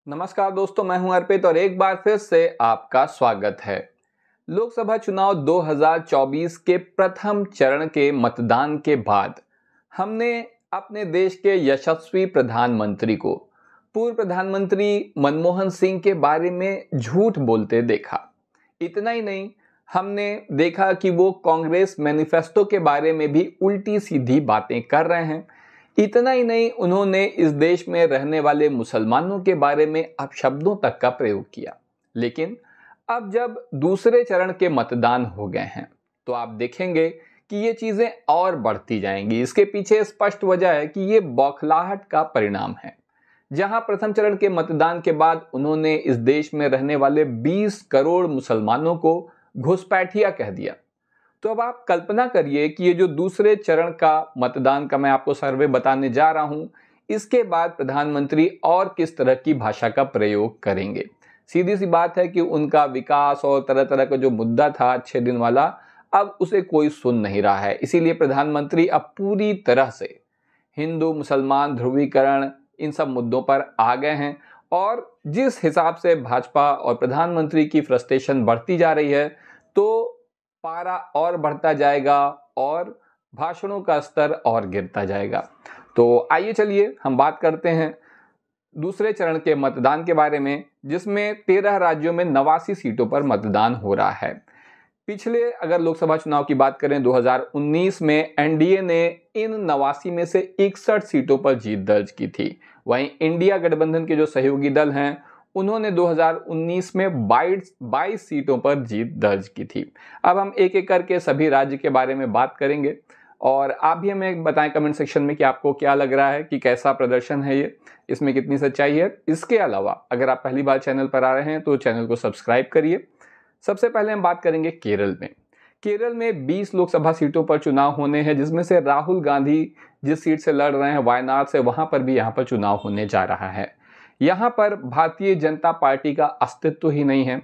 नमस्कार दोस्तों, मैं हूं अर्पित और एक बार फिर से आपका स्वागत है। लोकसभा चुनाव 2024 के प्रथम चरण के मतदान के बाद हमने अपने देश के यशस्वी प्रधानमंत्री को पूर्व प्रधानमंत्री मनमोहन सिंह के बारे में झूठ बोलते देखा। इतना ही नहीं, हमने देखा कि वो कांग्रेस मैनिफेस्टो के बारे में भी उल्टी सीधी बातें कर रहे हैं। इतना ही नहीं, उन्होंने इस देश में रहने वाले मुसलमानों के बारे में अपशब्दों तक का प्रयोग किया। लेकिन अब जब दूसरे चरण के मतदान हो गए हैं तो आप देखेंगे कि ये चीजें और बढ़ती जाएंगी। इसके पीछे स्पष्ट वजह है कि ये बौखलाहट का परिणाम है। जहां प्रथम चरण के मतदान के बाद उन्होंने इस देश में रहने वाले 20 करोड़ मुसलमानों को घुसपैठिया कह दिया, तो अब आप कल्पना करिए कि ये जो दूसरे चरण का मतदान का मैं आपको सर्वे बताने जा रहा हूं, इसके बाद प्रधानमंत्री और किस तरह की भाषा का प्रयोग करेंगे। सीधी सी बात है कि उनका विकास और तरह तरह का जो मुद्दा था 6 दिन वाला, अब उसे कोई सुन नहीं रहा है। इसीलिए प्रधानमंत्री अब पूरी तरह से हिंदू मुसलमान ध्रुवीकरण इन सब मुद्दों पर आ गए हैं। और जिस हिसाब से भाजपा और प्रधानमंत्री की फ्रस्ट्रेशन बढ़ती जा रही है, तो पारा और बढ़ता जाएगा और भाषणों का स्तर और गिरता जाएगा। तो आइए चलिए हम बात करते हैं दूसरे चरण के मतदान के बारे में, जिसमें 13 राज्यों में 89 सीटों पर मतदान हो रहा है। पिछले अगर लोकसभा चुनाव की बात करें 2019 में एनडीए ने इन 89 में से 61 सीटों पर जीत दर्ज की थी। वहीं इंडिया गठबंधन के जो सहयोगी दल हैं, उन्होंने 2019 में 22 सीटों पर जीत दर्ज की थी। अब हम एक एक करके सभी राज्य के बारे में बात करेंगे और आप भी हमें बताएं कमेंट सेक्शन में कि आपको क्या लग रहा है कि कैसा प्रदर्शन है ये, इसमें कितनी सच्चाई है। इसके अलावा अगर आप पहली बार चैनल पर आ रहे हैं तो चैनल को सब्सक्राइब करिए। सबसे पहले हम बात करेंगे केरल में। केरल में 20 लोकसभा सीटों पर चुनाव होने हैं, जिसमें से राहुल गांधी जिस सीट से लड़ रहे हैं वायनाड से, वहां पर भी यहाँ पर चुनाव होने जा रहा है। यहाँ पर भारतीय जनता पार्टी का अस्तित्व ही नहीं है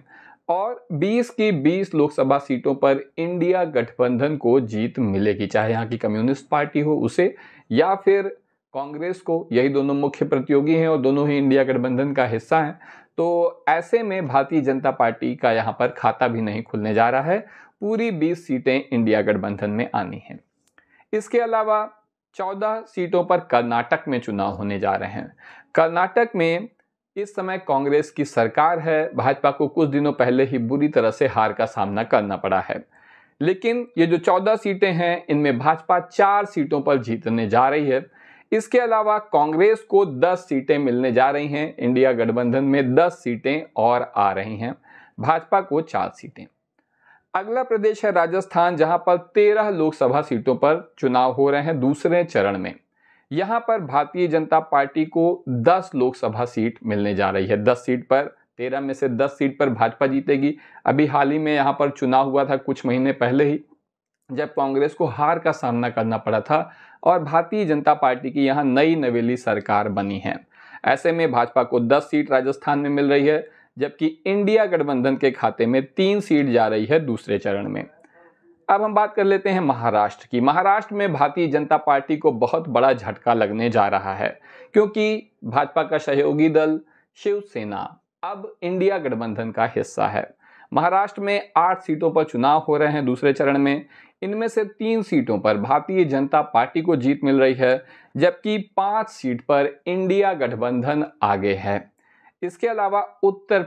और 20 की 20 लोकसभा सीटों पर इंडिया गठबंधन को जीत मिलेगी, चाहे यहाँ की कम्युनिस्ट पार्टी हो उसे या फिर कांग्रेस को। यही दोनों मुख्य प्रतियोगी हैं और दोनों ही इंडिया गठबंधन का हिस्सा हैं। तो ऐसे में भारतीय जनता पार्टी का यहाँ पर खाता भी नहीं खुलने जा रहा है। पूरी 20 सीटें इंडिया गठबंधन में आनी हैं। इसके अलावा 14 सीटों पर कर्नाटक में चुनाव होने जा रहे हैं। कर्नाटक में इस समय कांग्रेस की सरकार है। भाजपा को कुछ दिनों पहले ही बुरी तरह से हार का सामना करना पड़ा है। लेकिन ये जो 14 सीटें हैं, इनमें भाजपा 4 सीटों पर जीतने जा रही है। इसके अलावा कांग्रेस को 10 सीटें मिलने जा रही हैं। इंडिया गठबंधन में 10 सीटें और आ रही हैं, भाजपा को 4 सीटें। अगला प्रदेश है राजस्थान, जहां पर 13 लोकसभा सीटों पर चुनाव हो रहे हैं दूसरे चरण में। यहां पर भारतीय जनता पार्टी को 10 लोकसभा सीट मिलने जा रही है। 10 सीट पर 13 में से 10 सीट पर भाजपा जीतेगी। अभी हाल ही में यहां पर चुनाव हुआ था कुछ महीने पहले ही, जब कांग्रेस को हार का सामना करना पड़ा था और भारतीय जनता पार्टी की यहां नई नवेली सरकार बनी है। ऐसे में भाजपा को 10 सीट राजस्थान में मिल रही है, जबकि इंडिया गठबंधन के खाते में 3 सीट जा रही है दूसरे चरण में। अब हम बात कर लेते हैं महाराष्ट्र की। महाराष्ट्र में भारतीय जनता पार्टी को बहुत बड़ा झटका लगने जा रहा है, क्योंकि भाजपा का सहयोगी दल शिवसेना अब इंडिया गठबंधन का हिस्सा है। महाराष्ट्र में 8 सीटों पर चुनाव हो रहे हैं दूसरे चरण में। इनमें से 3 सीटों पर भारतीय जनता पार्टी को जीत मिल रही है, जबकि 5 सीट पर इंडिया गठबंधन आगे है। इसके अलावा उत्तर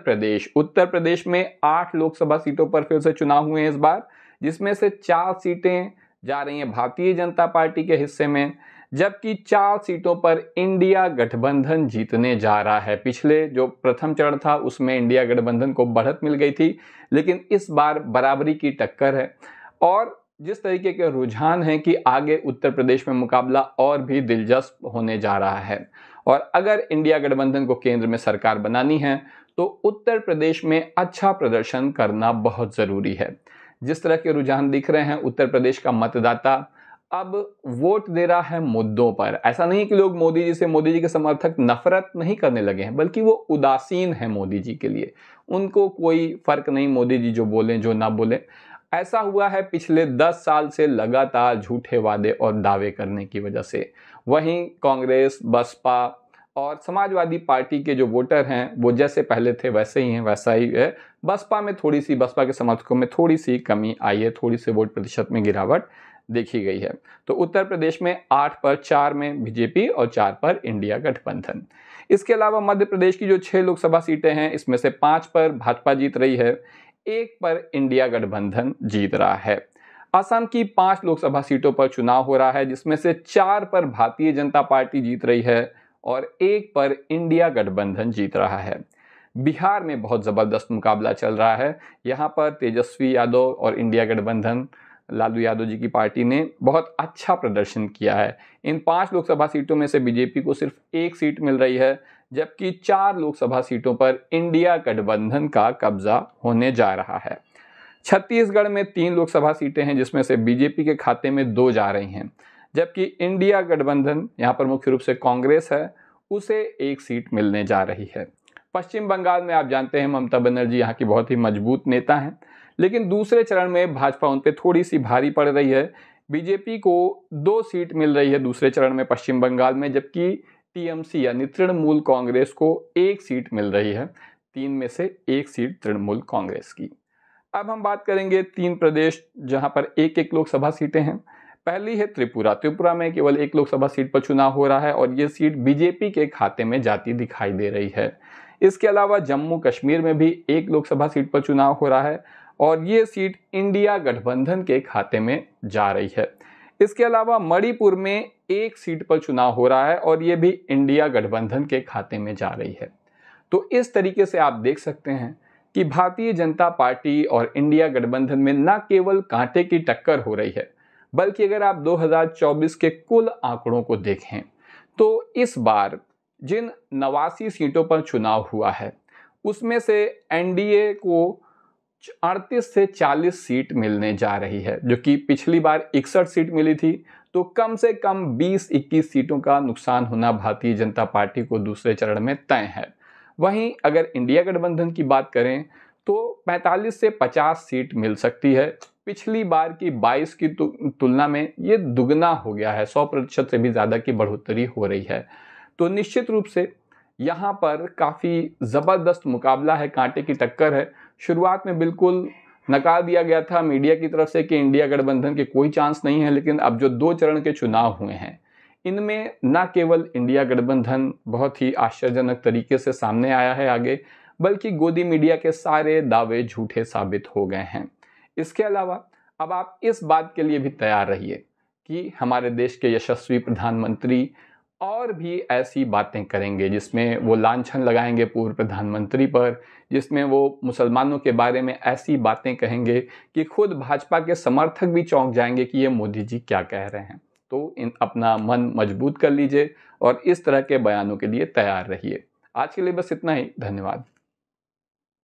प्रदेश में 8 लोकसभा सीटों पर फिर से चुनाव हुए हैं इस बार, जिसमें से 4 सीटें जा रही हैं भारतीय जनता पार्टी के हिस्से में, जबकि 4 सीटों पर इंडिया गठबंधन जीतने जा रहा है। पिछले जो प्रथम चरण था उसमें इंडिया गठबंधन को बढ़त मिल गई थी, लेकिन इस बार बराबरी की टक्कर है। और जिस तरीके के रुझान हैं कि आगे उत्तर प्रदेश में मुकाबला और भी दिलचस्प होने जा रहा है। और अगर इंडिया गठबंधन को केंद्र में सरकार बनानी है तो उत्तर प्रदेश में अच्छा प्रदर्शन करना बहुत जरूरी है। जिस तरह के रुझान दिख रहे हैं, उत्तर प्रदेश का मतदाता अब वोट दे रहा है मुद्दों पर। ऐसा नहीं कि लोग मोदी जी के समर्थक नफरत नहीं करने लगे हैं, बल्कि वो उदासीन है मोदी जी के लिए। उनको कोई फर्क नहीं मोदी जी जो बोले जो ना बोले। ऐसा हुआ है पिछले 10 साल से लगातार झूठे वादे और दावे करने की वजह से। वहीं कांग्रेस, बसपा और समाजवादी पार्टी के जो वोटर हैं वो जैसे पहले थे वैसे ही हैं, वैसा ही है। बसपा के समर्थकों में थोड़ी सी कमी आई है, थोड़ी सी वोट प्रतिशत में गिरावट देखी गई है। तो उत्तर प्रदेश में 8 पर 4 में बीजेपी और 4 पर इंडिया गठबंधन। इसके अलावा मध्य प्रदेश की जो 6 लोकसभा सीटें हैं इसमें से 5 पर भाजपा जीत रही है, 1 पर इंडिया गठबंधन जीत रहा है। असम की 5 लोकसभा सीटों पर चुनाव हो रहा है जिसमें से 4 पर भारतीय जनता पार्टी जीत रही है और 1 पर इंडिया गठबंधन जीत रहा है। बिहार में बहुत ज़बरदस्त मुकाबला चल रहा है। यहाँ पर तेजस्वी यादव और इंडिया गठबंधन लालू यादव जी की पार्टी ने बहुत अच्छा प्रदर्शन किया है। इन 5 लोकसभा सीटों में से बीजेपी को सिर्फ 1 सीट मिल रही है, जबकि 4 लोकसभा सीटों पर इंडिया गठबंधन का कब्जा होने जा रहा है। छत्तीसगढ़ में 3 लोकसभा सीटें हैं जिसमें से बीजेपी के खाते में 2 जा रही हैं, जबकि इंडिया गठबंधन, यहाँ पर मुख्य रूप से कांग्रेस है, उसे 1 सीट मिलने जा रही है। पश्चिम बंगाल में आप जानते हैं ममता बनर्जी यहाँ की बहुत ही मजबूत नेता हैं, लेकिन दूसरे चरण में भाजपा उन पर थोड़ी सी भारी पड़ रही है। बीजेपी को 2 सीट मिल रही है दूसरे चरण में पश्चिम बंगाल में, जबकि टीएमसी यानी तृणमूल कांग्रेस को 1 सीट मिल रही है। 3 में से 1 सीट तृणमूल कांग्रेस की। अब हम बात करेंगे 3 प्रदेश जहां पर 1-1 लोकसभा सीटें हैं। पहली है त्रिपुरा। त्रिपुरा में केवल 1 लोकसभा सीट पर चुनाव हो रहा है और ये सीट बीजेपी के खाते में जाती दिखाई दे रही है। इसके अलावा जम्मू कश्मीर में भी 1 लोकसभा सीट पर चुनाव हो रहा है और ये सीट इंडिया गठबंधन के खाते में जा रही है। इसके अलावा मणिपुर में 1 सीट पर चुनाव हो रहा है और ये भी इंडिया गठबंधन के खाते में जा रही है। तो इस तरीके से आप देख सकते हैं कि भारतीय जनता पार्टी और इंडिया गठबंधन में न केवल कांटे की टक्कर हो रही है, बल्कि अगर आप 2024 के कुल आंकड़ों को देखें तो इस बार जिन 89 सीटों पर चुनाव हुआ है उसमें से एनडीए को 38 से 40 सीट मिलने जा रही है, जो कि पिछली बार 61 सीट मिली थी। तो कम से कम 20-21 सीटों का नुकसान होना भारतीय जनता पार्टी को दूसरे चरण में तय है। वहीं अगर इंडिया गठबंधन की बात करें तो 45 से 50 सीट मिल सकती है। पिछली बार की 22 की तुलना में ये दुगना हो गया है, 100% से भी ज़्यादा की बढ़ोतरी हो रही है। तो निश्चित रूप से यहाँ पर काफ़ी ज़बरदस्त मुकाबला है, कांटे की टक्कर है। शुरुआत में बिल्कुल नकार दिया गया था मीडिया की तरफ से कि इंडिया गठबंधन के कोई चांस नहीं है, लेकिन अब जो 2 चरण के चुनाव हुए हैं इनमें न केवल इंडिया गठबंधन बहुत ही आश्चर्यजनक तरीके से सामने आया है आगे, बल्कि गोदी मीडिया के सारे दावे झूठे साबित हो गए हैं। इसके अलावा अब आप इस बात के लिए भी तैयार रहिए कि हमारे देश के यशस्वी प्रधानमंत्री और भी ऐसी बातें करेंगे जिसमें वो लांछन लगाएंगे पूर्व प्रधानमंत्री पर, जिसमें वो मुसलमानों के बारे में ऐसी बातें कहेंगे कि खुद भाजपा के समर्थक भी चौंक जाएंगे कि ये मोदी जी क्या कह रहे हैं। तो अपना मन मजबूत कर लीजिए और इस तरह के बयानों के लिए तैयार रहिए। आज के लिए बस इतना ही। धन्यवाद।